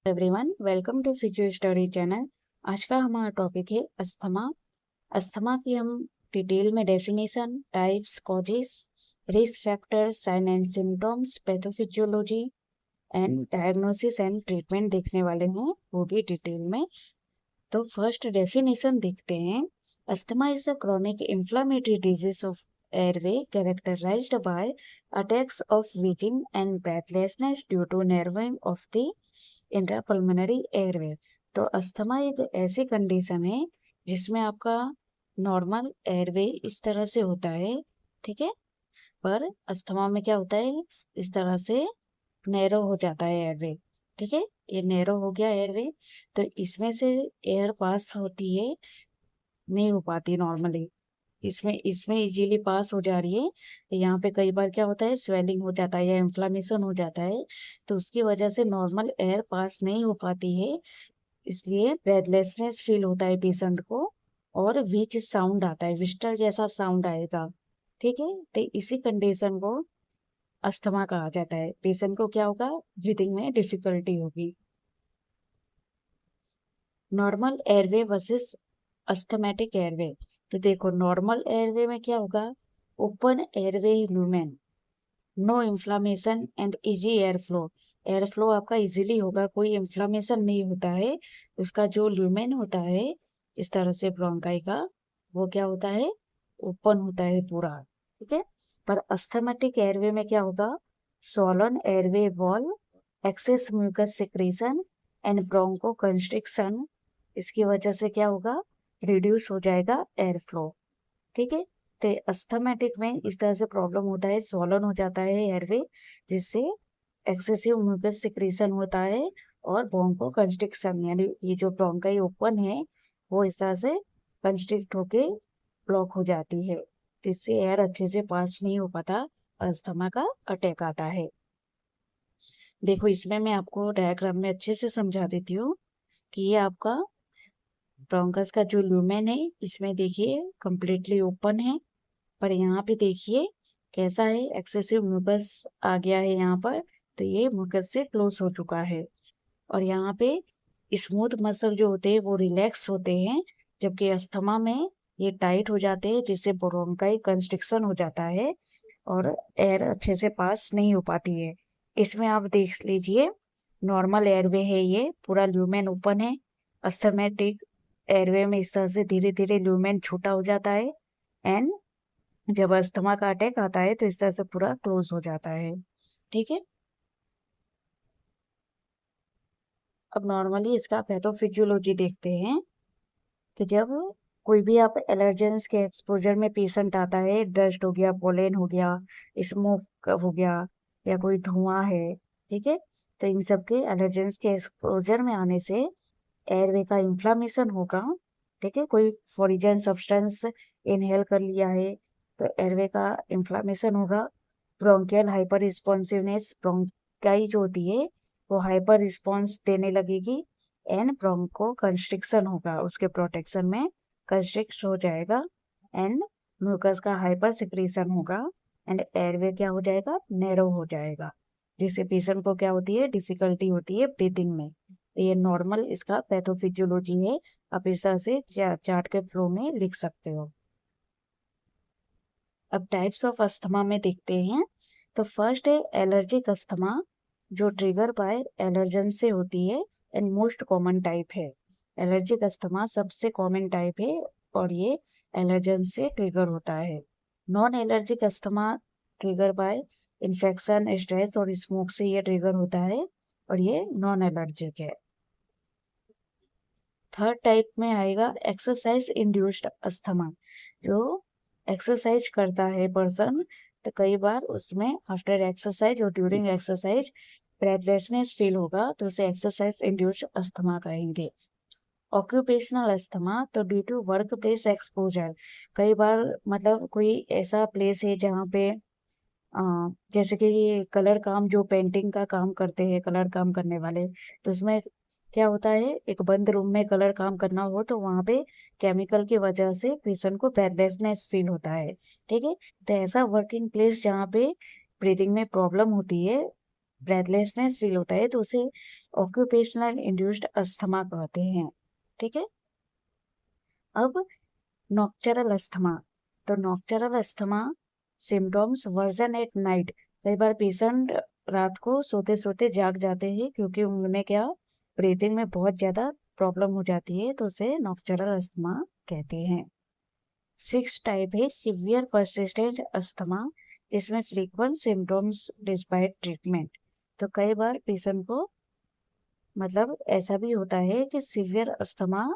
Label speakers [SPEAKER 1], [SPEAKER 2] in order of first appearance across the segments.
[SPEAKER 1] Everyone, welcome to physio study channel. आज का हमारा टॉपिक है अस्थमा। अस्थमा की हम डिटेल में definition, types, causes, risk factor, sign and symptoms, pathophysiology and diagnosis and treatment देखने वाले हैं, वो भी डिटेल में। तो फर्स्ट डेफिनेशन देखते हैं। Asthma is a chronic inflammatory disease of airway characterized by attacks of wheezing and breathlessness due to narrowing of the intrapulmonary airway. तो अस्थमा एक ऐसी कंडीशन है जिसमें आपका नॉर्मल एयरवे इस तरह से होता है, ठीक है। पर अस्थमा में क्या होता है, इस तरह से नैरो हो जाता है एयरवे, ठीक है। ये नैरो हो गया एयरवे, तो इसमें से एयर पास होती है, नहीं हो पाती नॉर्मली। इसमें इसमें इजीली पास हो जा रही है, तो यहाँ पे कई बार क्या होता है, स्वेलिंग हो जाता है या इन्फ्लामेशन हो जाता है, तो उसकी वजह से नॉर्मल एयर पास नहीं हो पाती है। इसलिए ब्रेथलेसनेस फील होता है पेशेंट को, और विच साउंड आता है, विस्टल जैसा साउंड आएगा, ठीक है। तो इसी कंडीशन को अस्थमा कहा जाता है। पेशेंट को क्या होगा, ब्रीथिंग में डिफिकल्टी होगी। Normal airway versus asthmatic airway. तो देखो, नॉर्मल एयरवे में क्या होगा, open airway lumen, no inflammation and easy air flow. Air flow आपका इजीली होगा, कोई इन्फ्लामेशन नहीं होता है। उसका जो ल्यूमेन होता है इस तरह से ब्रोंकाई का, वो क्या होता है, ओपन होता है पूरा, ठीक है। पर अस्थमेटिक एयरवे में क्या होगा, swollen airway wall, excess mucus secretion and bronchoconstriction. इसकी वजह से क्या होगा, रिड्यूस हो जाएगा एयर फ्लो, ठीक है। तो अस्थमेटिक में इस तरह से प्रॉब्लम होता है, स्वॉलन हो जाता है एयरवे, जिससे एक्सेसिव म्यूकस सिक्रीशन होता है, और ब्रोंको कंस्ट्रिक्शन, यानी ये जो ब्रोंकाई ओपन है वो इस तरह से कंस्ट्रिक्ट होके ब्लॉक हो जाती है, जिससे एयर अच्छे से पास नहीं हो पाता, अस्थमा का अटैक आता है। देखो, इसमें मैं आपको डायग्राम में अच्छे से समझा देती हूँ कि ये आपका ब्रोंकस का जो ल्यूमेन है, इसमें देखिए कंप्लीटली ओपन है, पर यहाँ पे देखिए कैसा है, एक्सेसिव म्यूकस आ गया है यहाँ पर, तो ये म्यूकस से क्लोज हो चुका है। और यहाँ पे स्मूथ मसल जो होते हैं वो रिलैक्स होते हैं, जबकि अस्थमा में ये टाइट हो जाते हैं, जिससे ब्रोंकाई कंस्ट्रिक्शन हो जाता है और एयर अच्छे से पास नहीं हो पाती है। इसमें आप देख लीजिए, नॉर्मल एयरवे है, ये पूरा ल्यूमेन ओपन है। अस्थमेटिक एयरवे में इस तरह से धीरे धीरे ल्यूमेन छोटा हो जाता है, एंड जब अस्थमा का अटैक आता है तो इस तरह से पूरा क्लोज हो जाता है, ठीक है। अब नॉर्मली इसका पैथोफिजियोलॉजी देखते हैं कि जब कोई भी आप एलर्जेंस के एक्सपोजर में पेशेंट आता है, डस्ट हो गया, पोलेन हो गया, स्मोक हो गया, या कोई धुआं है, ठीक है, तो इन सब के एलर्जेंस के एक्सपोजर में आने से एयरवे का इन्फ्लामेशन होगा, ठीक है। कोई फॉरिजन सब्सटेंस इनहेल कर लिया है तो एयरवे का इन्फ्लामेशन होगा। ब्रोंकियल हाइपर रिस्पॉन्सिवनेस, ब्रोंकाई जो होती है वो हाइपर रिस्पॉन्स देने लगेगी, एंड ब्रोंको कंस्ट्रिक्शन होगा, उसके प्रोटेक्शन में कंस्ट्रिक्ट हो जाएगा, एंड म्यूकस का हाइपर सिक्रीशन होगा, एंड एयरवे क्या हो जाएगा, नैरो हो जाएगा, जिससे पेशेंट को क्या होती है, डिफिकल्टी होती है ब्रीथिंग में। तो ये नॉर्मल इसका पैथोफिजियोलॉजी है, आप इस तरह से चार्ट के फ्लो में लिख सकते हो। अब टाइप्स ऑफ अस्थमा में देखते हैं। तो फर्स्ट है एलर्जिक अस्थमा, जो ट्रिगर बाय एलर्जन से होती है, एंड मोस्ट कॉमन टाइप है। एलर्जिक अस्थमा सबसे कॉमन टाइप है, और ये एलर्जन से ट्रिगर होता है। Non allergic asthma trigger by infection, stress और स्मोक से ये ट्रिगर होता है, और ये नॉन एलर्जिक है। थर्ड टाइप में आएगा एक्सरसाइज इंड्यूस्ड अस्थमा, जो एक्सरसाइज करता है पर्सन, तो कई बार उसमें आफ्टर एक्सरसाइज और ड्यूरिंग एक्सरसाइज ब्रेथलेसनेस फील होगा, तो उसे एक्सरसाइज इंड्यूस्ड अस्थमा कहेंगे। ऑक्यूपेशनल अस्थमा, तो due to workplace exposure, कई बार मतलब कोई ऐसा प्लेस है जहाँ पे जैसे कि ये कलर काम, जो पेंटिंग का काम करते हैं कलर काम करने वाले, तो उसमें क्या होता है, एक बंद रूम में कलर काम करना हो तो वहां पे केमिकल की वजह से पेशेंट को ब्रेथलेसनेस फील होता है, ठीक है। तो ऐसा वर्किंग प्लेस जहाँ पे ब्रीदिंग में प्रॉब्लम होती है, ब्रेथलेसनेस फील होता है तो उसे ऑक्यूपेशनल इंड्यूस्ड अस्थमा कहते हैं। ठीक है। अब नॉक्चरल अस्थमा, तो nocturnal asthma symptoms worsen at night. कई बार पेशेंट रात को सोते सोते जाग जाते हैं क्योंकि उनमें क्या ब्रीथिंग में बहुत ज़्यादा प्रॉब्लम हो जाती है, तो उसे नॉक्चरल अस्थमा कहते हैं। 6 टाइप है सिवियर परसिस्टेंट अस्थमा, इसमें फ्रीक्वेंट सिम्टम्स डिस्पाइट ट्रीटमेंट। तो कई बार पेशेंट को मतलब ऐसा भी होता है कि सिवियर अस्थमा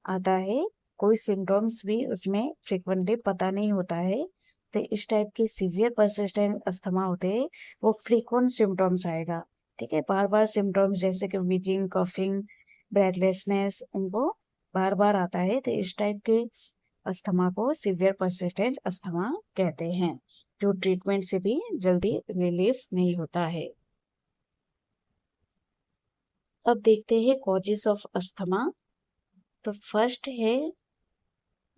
[SPEAKER 1] आता है, कोई सिम्टम्स भी उसमें फ्रिक्वेंटली पता नहीं होता है। तो इस टाइप के सीवियर परसिस्टेंट अस्थमा होते हैं, वो फ्रीक्वेंट सिम्टम्स आएगा। ठीक है, बार बार सिम्टम्स जैसे कि विजिंग, कफिंग, ब्रेथलेसनेस, उनको बार बार आता है, तो इस टाइप के अस्थमा को सीवियर परसिस्टेंट अस्थमा कहते हैं, जो ट्रीटमेंट से भी जल्दी रिलीफ नहीं होता है। अब देखते हैं कॉजेस ऑफ अस्थमा। तो फर्स्ट है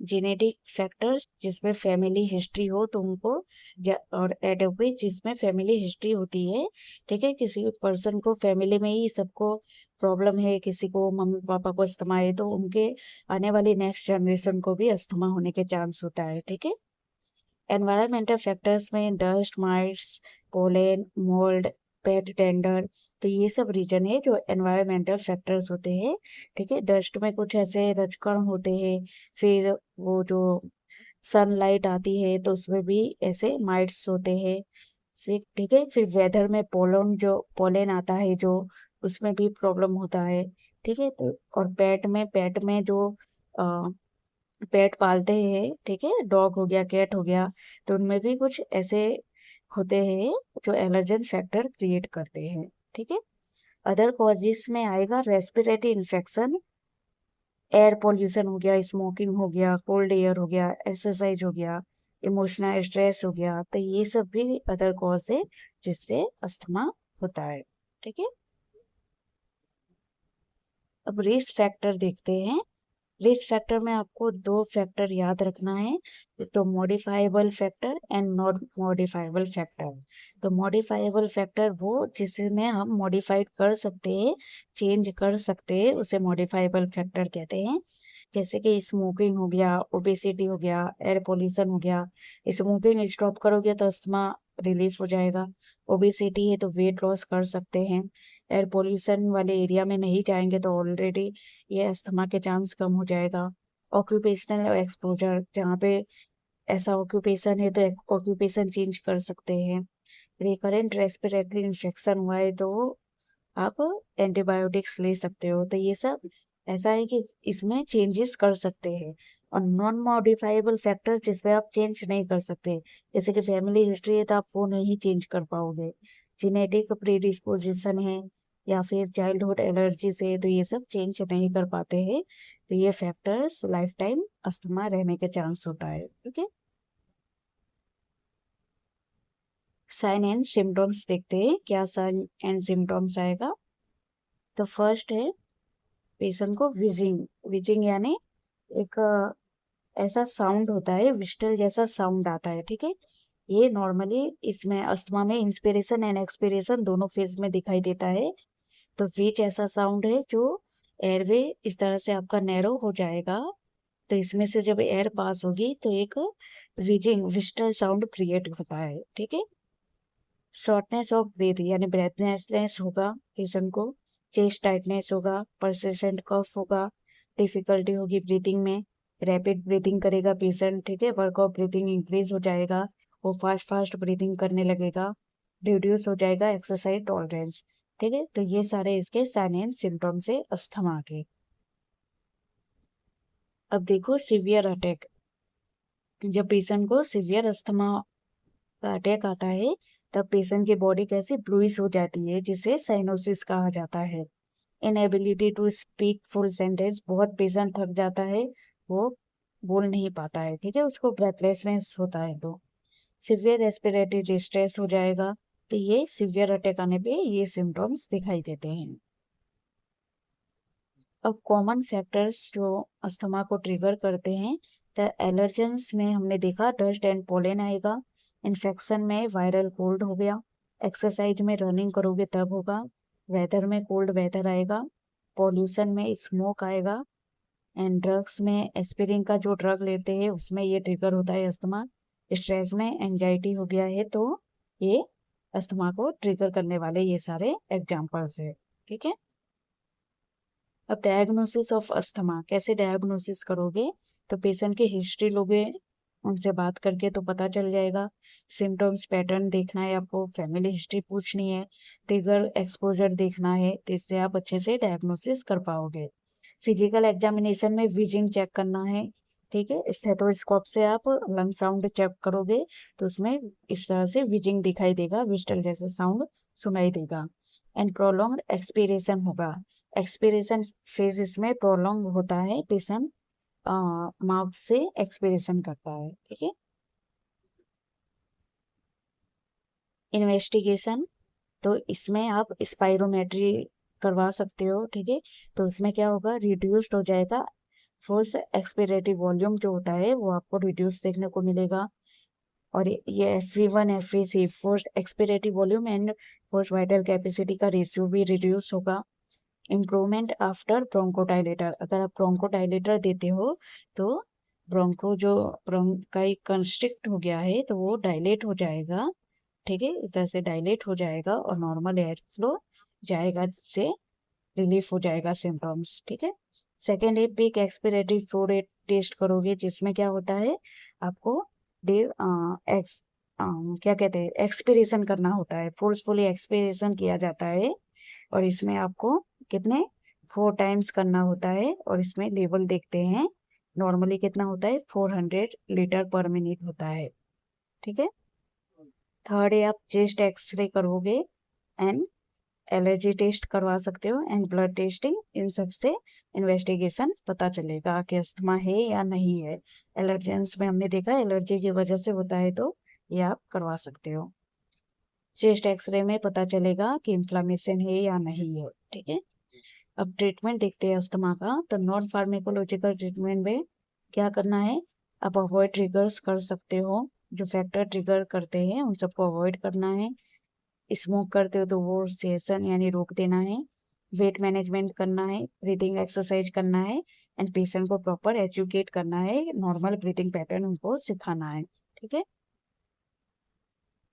[SPEAKER 1] जेनेटिक फैक्टर्स, जिसमें फैमिली हिस्ट्री हो तो उनको और एडोपिक जिसमें फैमिली हिस्ट्री होती है। ठीक है, किसी पर्सन को फैमिली में ही सबको प्रॉब्लम है, किसी को मम्मी पापा को अस्थमा है, तो उनके आने वाली नेक्स्ट जनरेशन को भी अस्थमा होने के चांस होता है। ठीक है। एनवायरमेंटल फैक्टर्स में डस्ट माइट्स, पोलन, मोल्ड, पेट टेंडर, तो ये सब रीजन है जो एनवायरमेंटल फैक्टर्स होते हैं। ठीक है, डस्ट में कुछ ऐसे रजकण होते हैं, फिर वो जो सनलाइट आती है तो उसमें भी ऐसे माइट्स होते हैं। फिर ठीक है, फिर वेदर में पोलन आता है जो, उसमें भी प्रॉब्लम होता है। ठीक है, तो और पेट में जो पेट पालते हैं, ठीक है, डॉग हो गया, कैट हो गया, तो उनमें भी कुछ ऐसे होते हैं जो एलर्जन फैक्टर क्रिएट करते हैं। ठीक है। अदर कॉजेस में आएगा रेस्पिरेटरी इन्फेक्शन, एयर पोल्यूशन हो गया, स्मोकिंग हो गया, कोल्ड एयर हो गया, एक्सरसाइज हो गया, इमोशनल स्ट्रेस हो गया, तो ये सब भी अदर कॉज है जिससे अस्थमा होता है। ठीक है। अब रिस्क फैक्टर देखते हैं। रिस्क फैक्टर में आपको 2 फैक्टर याद रखना है, एक तो modifiable factor and not modifiable factor. तो मॉडिफाइबल फैक्टर वो जिसमें हम मॉडिफाइड कर सकते हैं, चेंज कर सकते हैं, उसे मॉडिफाइबल फैक्टर कहते हैं। जैसे कि स्मोकिंग हो गया, ओबेसिटी हो गया, एयर पोल्यूशन हो गया। स्मोकिंग स्टॉप करोगे तो अस्थमा रिलीफ हो जाएगा। ओबेसिटी है तो वेट लॉस कर सकते हैं। एयर पोल्यूशन वाले एरिया में नहीं जाएंगे तो ऑलरेडी ये अस्थमा के चांस कम हो जाएगा। ऑक्यूपेशनल एक्सपोजर, जहाँ पे ऐसा ऑक्यूपेशन है तो ऑक्यूपेशन चेंज कर सकते हैं। रिकरेंट रेस्पिरेटरी इन्फेक्शन हुआ है तो आप एंटीबायोटिक्स ले सकते हो। तो ये सब ऐसा है कि इसमें चेंजेस कर सकते हैं। और नॉन मॉडिफाइबल फैक्टर जिसमें आप चेंज नहीं कर सकते, जैसे कि फैमिली हिस्ट्री है तो आप वो नहीं चेंज कर पाओगे, जेनेटिक प्रीडिस्पोजिशन है, या फिर चाइल्डहुड एलर्जी से, तो ये सब चेंज नहीं कर पाते हैं। तो ये फैक्टर्स लाइफ टाइम अस्थमा रहने के चांस होता है। ठीक है। साइन एंड सिम्टम्स देखते हैं, क्या साइन एंड सिम्टम्स आएगा। तो फर्स्ट है पेशेंट को विजिंग। विजिंग यानी एक ऐसा साउंड होता है, विस्टल जैसा साउंड आता है। ठीक है, ये नॉर्मली इसमें अस्थमा में इंस्पिरेशन एंड एक्सपिरेशन दोनों फेज में दिखाई देता है। तो विच ऐसा साउंड है जो एयरवे इस तरह से आपका नैरो हो जाएगा, तो इसमें से जब एयर पास होगी तो एक विजिंग विस्टल साउंड क्रिएट होता है। ठीक है। शॉर्टनेस ऑफ ब्रीथ यानी ब्रेथलेसनेस होगा पेशेंट को, चेस्ट टाइटनेस होगा, परसिस्टेंट कफ होगा, डिफिकल्टी होगी ब्रीथिंग में, रैपिड ब्रीथिंग करेगा पेशेंट। ठीक है, वर्क ऑफ ब्रीथिंग इंक्रीज हो जाएगा, वो फास्ट फास्ट ब्रीथिंग करने लगेगा, रिड्यूस हो जाएगा एक्सरसाइज टॉलरेंस। ठीक है, तो ये सारे इसके साइन एंड सिम्टम्स है अस्थमा के। अब देखो सीवियर अटैक। जब पेशेंट को सीवियर अस्थमा का अटैक आता है तब पेशेंट की बॉडी कैसी ब्लूइश हो जाती है, जिसे साइनोसिस कहा जाता है। Inability to speak full sentence, बहुत पेशेंट थक जाता है, वो बोल नहीं पाता है। ठीक है, उसको ब्रेथलेसनेस होता है। तो सिवियर रेस्पिरेटरी डिस्ट्रेस हो जाएगा। तो ये सिवियर अटैक आने पे ये सिम्टम्स दिखाई देते हैं। अब कॉमन फैक्टर्स जो अस्थमा को ट्रिगर करते हैं, तो एलर्जेंस में हमने देखा डस्ट एंड पोलन आएगा, इन्फेक्शन में वायरल कोल्ड हो गया, एक्सरसाइज में रनिंग करोगे तब होगा, वेदर में कोल्ड वेदर आएगा, पॉल्यूशन में स्मोक आएगा, एंड ड्रग्स में एस्पिरिन का जो ड्रग लेते हैं उसमें ये ट्रिगर होता है अस्थमा, स्ट्रेस में एंजाइटी हो गया है तो ये अस्थमा को ट्रिगर करने वाले ये सारे एग्जाम्पल्स है। ठीक है, अब डायग्नोसिस ऑफ अस्थमा कैसे डायग्नोसिस करोगे, तो पेशेंट की हिस्ट्री लोगे, उनसे बात करके तो पता चल जाएगा, सिम्टम्स पैटर्न देखना है आपको, फैमिली हिस्ट्री पूछनी है, ट्रिगर एक्सपोजर देखना है, तो इससे आप अच्छे से डायग्नोसिस कर पाओगे। फिजिकल एग्जामिनेशन में विजिंग चेक करना है। ठीक है, स्टेथोस्कोप से आप लंग साउंड चेक करोगे तो उसमें इस तरह से विजिंग दिखाई देगा, विस्टल जैसा साउंड सुनाई देगा। एंड प्रोलॉन्ग एक्सपीरेशन होगा, एक्सपीरेशन फेज इसमें प्रोलॉन्ग होता है, पेशेंट माउथ से एक्सपीरेशन करता है। ठीक है, इन्वेस्टिगेशन, तो इसमें आप स्पाइरोमेट्री करवा सकते हो। ठीक है, तो उसमें क्या होगा, रिड्यूस्ड हो जाएगा, फोर्स एक्सपिरेटरी वॉल्यूम जो होता है वो आपको रिड्यूस देखने को मिलेगा, और ये FV1 FVC force expiratory volume and force vital capacity का रेशियो भी रिड्यूस होगा। इम्प्रूवमेंट आफ्टर ब्रोंकोडाइलेटर, अगर आप ब्रोंकोडाइलेटर देते हो तो ब्रोंको जो ब्रोंकाई कंस्ट्रिक्ट हो गया है तो वो डायलेट हो जाएगा। ठीक है, इस तरह से डायलेट हो जाएगा और नॉर्मल एयर फ्लो जाएगा, जिससे रिलीफ हो जाएगा सिम्टम्स। ठीक है, सेकेंड है peak expiratory flow rate test करोगे, जिसमें क्या होता है आपको डे एक्स क्या कहते हैं एक्सपिरेशन करना होता है, फोर्सफुली एक्सपिरेशन किया जाता है, और इसमें आपको कितने 4 टाइम्स करना होता है, और इसमें लेवल देखते हैं, नॉर्मली कितना होता है 400 लीटर पर मिनट होता है। ठीक है, थर्ड है आप चेस्ट एक्सरे करोगे एंड एलर्जी टेस्ट करवा सकते हो एंड ब्लड टेस्टिंग, इन सब से इन्वेस्टिगेशन पता चलेगा कि अस्थमा है या नहीं है। एलर्जेंस में हमने देखा एलर्जी की वजह से होता है, तो ये आप करवा सकते हो। चेस्ट एक्सरे में पता चलेगा कि इन्फ्लामेशन है या नहीं है। ठीक है, अब ट्रीटमेंट देखते हैं अस्थमा का, तो नॉन फार्मेकोलॉजिकल ट्रीटमेंट में क्या करना है, आप अवॉइड ट्रिगर्स कर सकते हो, जो फैक्टर ट्रिगर करते हैं उन सबको अवॉइड करना है। स्मोक करते हो तो वो सेशन यानी रोक देना है, वेट मैनेजमेंट करना है, ब्रीथिंग एक्सरसाइज करना है, एंड पेशेंट को प्रॉपर एजुकेट करना है, नॉर्मल ब्रीथिंग पैटर्न उनको सिखाना है। ठीक है,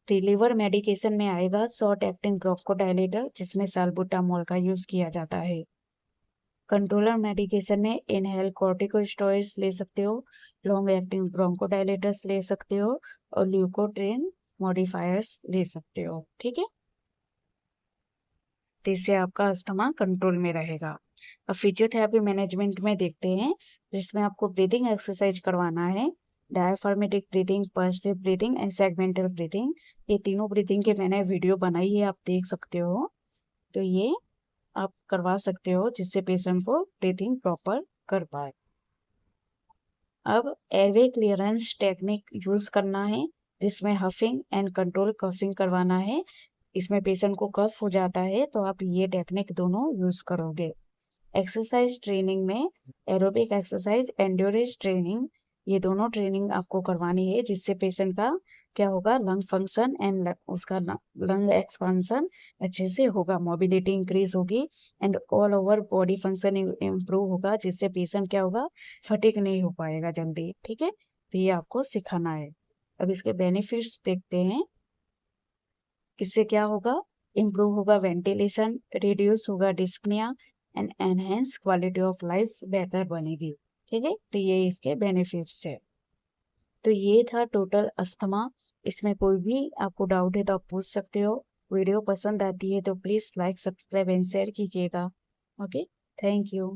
[SPEAKER 1] रिलीवर मेडिकेशन में आएगा शॉर्ट एक्टिंग ब्रोंकोडायलेटर, जिसमें साल्बुटामोल का यूज किया जाता है। कंट्रोलर मेडिकेशन में इनहेल कॉर्टिकोस्टेरॉइड्स ले सकते हो, लॉन्ग एक्टिंग ब्रोंकोडायलेटर्स ले सकते हो, और ल्यूकोट्रिन मॉडिफायर्स ले सकते हो। ठीक है, तो इससे आपका अस्थमा कंट्रोल में रहेगा। अब फिजियोथेरेपी मैनेजमेंट में देखते हैं, जिसमें आपको ब्रीदिंग एक्सरसाइज करवाना है, diaphragmatic breathing, perceive breathing and segmental breathing, ये तीनों ब्रीदिंग के मैंने वीडियो बनाई है, आप देख सकते हो, तो ये आप करवा सकते हो, जिससे पेशेंट को ब्रीथिंग प्रॉपर कर पाए। अब एयरवे क्लियरेंस टेक्निक यूज करना है, जिसमें हफिंग एंड कंट्रोल कफिंग करवाना है, इसमें पेशेंट को कफ हो जाता है तो आप ये टेक्निक दोनों यूज करोगे। एक्सरसाइज ट्रेनिंग में एरोबिक एक्सरसाइज, एंड्योरेंस ट्रेनिंग, ये दोनों ट्रेनिंग आपको करवानी है, जिससे पेशेंट का क्या होगा, लंग फंक्शन एंड उसका लंग एक्सपांसन अच्छे से होगा, मोबिलिटी इंक्रीज होगी, and all over body function improve होगा, जिससे पेशेंट क्या होगा, फटीग नहीं हो पाएगा जल्दी। ठीक है, तो ये आपको सिखाना है। अब इसके बेनिफिट्स देखते हैं, इससे क्या होगा, इम्प्रूव होगा वेंटिलेशन, रिड्यूस होगा dyspnoea, and enhance quality of life बेहतर बनेगी। ठीक है, तो ये इसके बेनिफिट्स है। तो ये था टोटल अस्थमा, इसमें कोई भी आपको डाउट है तो आप पूछ सकते हो। वीडियो पसंद आती है तो please like, subscribe and share कीजिएगा। Okay, thank you.